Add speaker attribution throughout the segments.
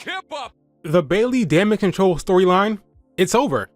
Speaker 1: hip up!
Speaker 2: The Bayley Damage Control storyline, it's over.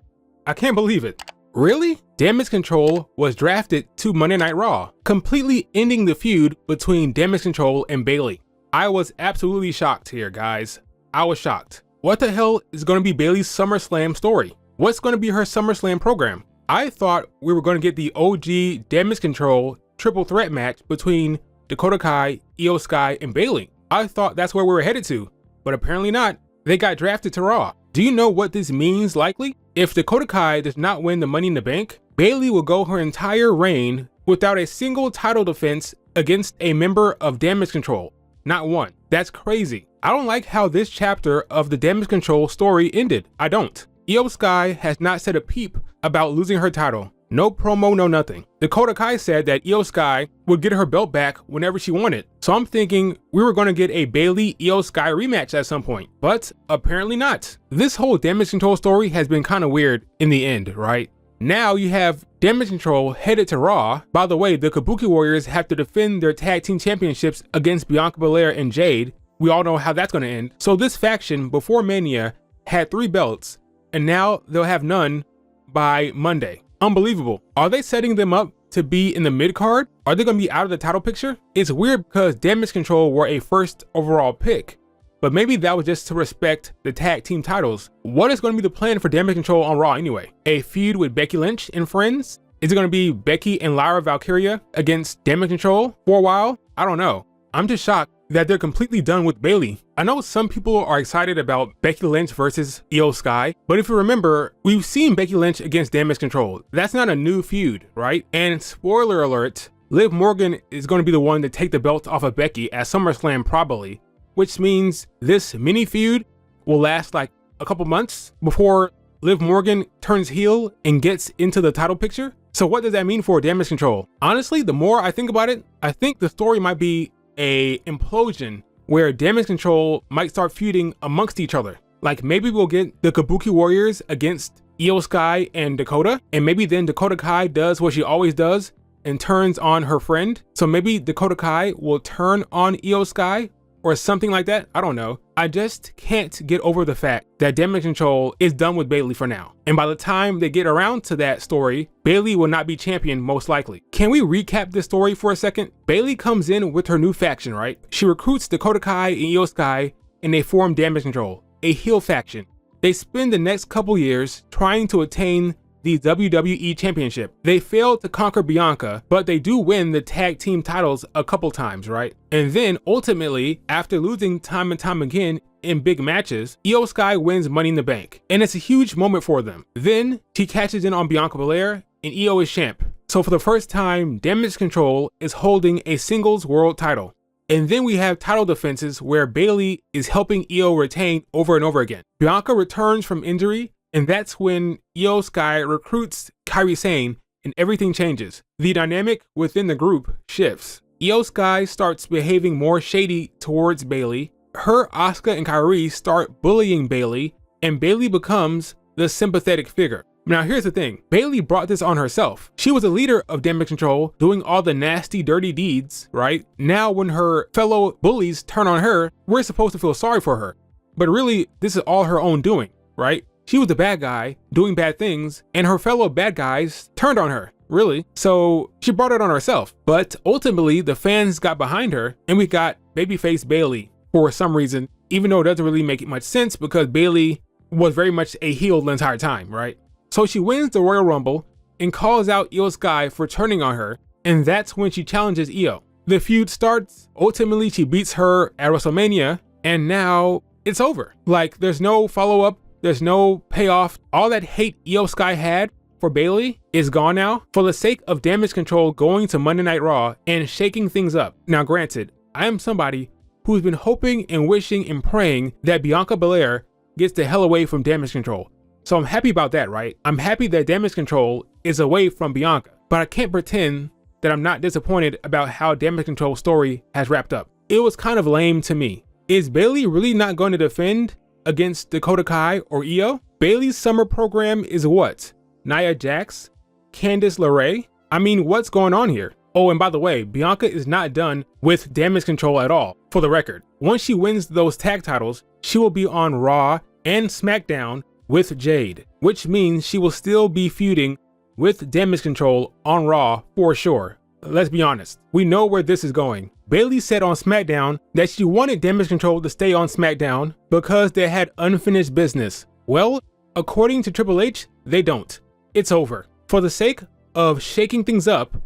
Speaker 2: I can't believe it. Really? Damage Control was drafted to Monday Night Raw, completely ending the feud between Damage Control and Bayley. I was absolutely shocked here, guys. I was shocked. What the hell is going to be Bayley's SummerSlam story? What's going to be her SummerSlam program? I thought we were going to get the OG Damage Control triple threat match between Dakota Kai, Io Sky, and Bayley. I thought that's where we were headed to, but apparently not. They got drafted to Raw. Do you know what this means likely? If Dakota Kai does not win the Money in the Bank, Bayley will go her entire reign without a single title defense against a member of Damage Control. Not one. That's crazy. I don't like how this chapter of the Damage Control story ended. I don't. Io Sky has not said a peep about losing her title. No promo, no nothing. Dakota Kai said that Io Sky would get her belt back whenever she wanted. So I'm thinking we were going to get a Bayley Io Sky rematch at some point, but apparently not. This whole Damage Control story has been kind of weird in the end, right? Now you have Damage Control headed to Raw. By the way, the Kabuki Warriors have to defend their tag team championships against Bianca Belair and Jade. We all know how that's going to end. So this faction before Mania had 3 belts, and now they'll have none by Monday. Unbelievable. Are they setting them up to be in the mid card? Are they going to be out of the title picture? It's weird because Damage Control were a first overall pick, but maybe that was just to respect the tag team titles. What is going to be the plan for Damage Control on Raw anyway? A feud with Becky Lynch and friends? Is it going to be Becky and Lyra Valkyria against Damage Control for a while? I don't know. I'm just shocked that they're completely done with Bayley. I know some people are excited about Becky Lynch versus Io Sky, but if you remember, we've seen Becky Lynch against Damage Control. That's not a new feud, right? And spoiler alert, Liv Morgan is going to be the one to take the belt off of Becky at SummerSlam probably, which means this mini feud will last like a couple months before Liv Morgan turns heel and gets into the title picture. So what does that mean for Damage Control? Honestly, the more I think about it, I think the story might be a implosion where Damage Control might start feuding amongst each other. Like maybe we'll get the Kabuki Warriors against Io Sky and Dakota, and maybe then Dakota Kai does what she always does and turns on her friend. So maybe Dakota Kai will turn on Io Sky or something like that. I don't know. I just can't get over the fact that Damage Control is done with Bayley for now. And by the time they get around to that story, Bayley will not be champion most likely. Can we recap this story for a second? Bayley comes in with her new faction, right? She recruits Dakota Kai and Io Sky and they form Damage Control, a heel faction. They spend the next couple years trying to attain the WWE Championship. They failed to conquer Bianca, but they do win the tag team titles a couple times, right? And then ultimately, after losing time and time again in big matches, Io Sky wins Money in the Bank, and it's a huge moment for them. Then she catches in on Bianca Belair, and Io is champ. So for the first time, Damage Control is holding a singles world title. And then we have title defenses where Bayley is helping Io retain over and over again. Bianca returns from injury, and that's when Io Sky recruits Kairi Sane and everything changes. The dynamic within the group shifts. Io Sky starts behaving more shady towards Bayley. Her, Asuka, and Kairi start bullying Bayley, and Bayley becomes the sympathetic figure. Now here's the thing, Bayley brought this on herself. She was a leader of Damage Control, doing all the nasty, dirty deeds, right? Now when her fellow bullies turn on her, we're supposed to feel sorry for her. But really, this is all her own doing, right? She was the bad guy doing bad things, and her fellow bad guys turned on her, really. So she brought it on herself. But ultimately, the fans got behind her, and we got babyface Bayley for some reason, even though it doesn't really make much sense because Bayley was very much a heel the entire time, right? So she wins the Royal Rumble and calls out Io Sky for turning on her, and that's when she challenges Io. The feud starts. Ultimately, she beats her at WrestleMania, and now it's over. Like, there's no follow-up. There's no payoff. All that hate Io Sky had for Bayley is gone now for the sake of Damage Control going to Monday Night Raw and shaking things up. Now granted, I am somebody who's been hoping and wishing and praying that Bianca Belair gets the hell away from Damage Control. So I'm happy about that, right? I'm happy that Damage Control is away from Bianca, but I can't pretend that I'm not disappointed about how Damage Control's story has wrapped up. It was kind of lame to me. Is Bayley really not going to defend against Dakota Kai or Io? Bayley's summer program is what? Nia Jax? Candice LeRae? I mean, what's going on here? Oh, and by the way, Bianca is not done with damage control at all, for the record. Once she wins those tag titles, she will be on Raw and SmackDown with Jade, which means she will still be feuding with damage control on Raw for sure. Let's be honest, we know where this is going. Bayley said on SmackDown that she wanted damage control to stay on SmackDown because they had unfinished business. Well, according to Triple H, they don't. It's over. For the sake of shaking things up,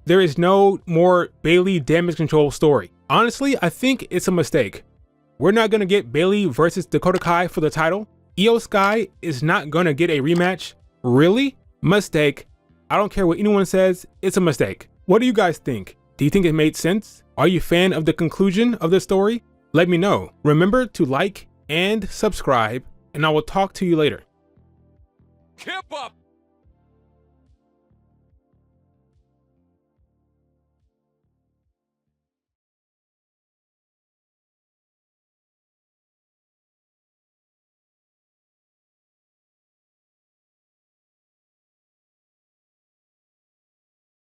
Speaker 2: there is no more Bayley damage control story. Honestly, I think it's a mistake. We're not gonna get Bayley versus Dakota Kai for the title. Io Sky is not gonna get a rematch. Really? Mistake. I don't care what anyone says, it's a mistake. What do you guys think? Do you think it made sense? Are you a fan of the conclusion of the story? Let me know. Remember to like and subscribe, and I will talk to you later.
Speaker 1: Keep up!